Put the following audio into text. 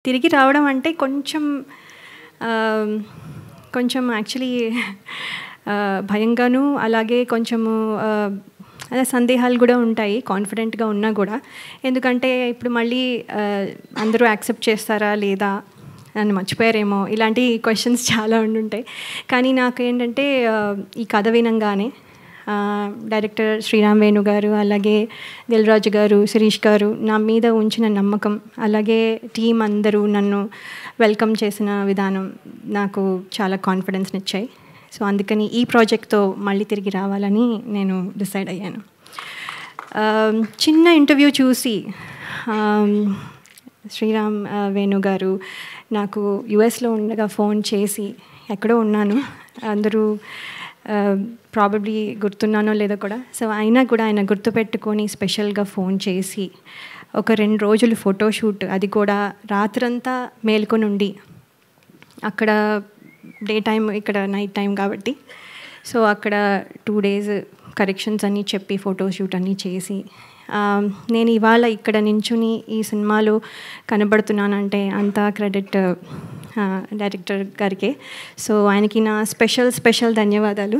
తిరిగి రావడం అంటే కొంచెం యాక్చువల్లీ భయంగాను, అలాగే కొంచెము అదే సందేహాలు కూడా ఉంటాయి కాన్ఫిడెంట్గా ఉన్నా కూడా. ఎందుకంటే ఇప్పుడు మళ్ళీ అందరూ యాక్సెప్ట్ చేస్తారా లేదా, నన్ను మర్చిపోయారేమో, ఇలాంటి క్వశ్చన్స్ చాలా ఉండుంటాయి. కానీ నాకేంటంటే ఈ కథ వినంగానే డైరెక్టర్ శ్రీరామ్ వేణు గారు, అలాగే దిల్ రాజు గారు, శిరీష్ గారు నా మీద ఉంచిన నమ్మకం, అలాగే టీం అందరూ నన్ను వెల్కమ్ చేసిన విధానం నాకు చాలా కాన్ఫిడెన్స్నిచ్చాయి. సో అందుకని ఈ ప్రాజెక్ట్తో మళ్ళీ తిరిగి రావాలని నేను డిసైడ్ అయ్యాను. చిన్న ఇంటర్వ్యూ చూసి శ్రీరామ్ వేణు గారు నాకు యుఎస్లో ఉండగా ఫోన్ చేసి, ఎక్కడో ఉన్నాను, అందరూ ప్రాబబ్లీ గుర్తున్నానో లేదో కూడా, సో అయినా కూడా ఆయన గుర్తుపెట్టుకొని స్పెషల్గా ఫోన్ చేసి ఒక 2 రోజులు ఫోటోషూట్, అది కూడా రాత్రంతా మేల్కొని ఉండి, అక్కడ డే టైం ఇక్కడ నైట్ టైం కాబట్టి, సో అక్కడ 2 days కరెక్షన్స్ అన్నీ చెప్పి ఫోటోషూట్ అన్నీ చేసి నేను ఇవాళ ఇక్కడ నించుని ఈ సినిమాలో కనబడుతున్నానంటే అంతా క్రెడిట్ డైరెక్టర్ గారికే. సో ఆయనకి నా స్పెషల్ ధన్యవాదాలు.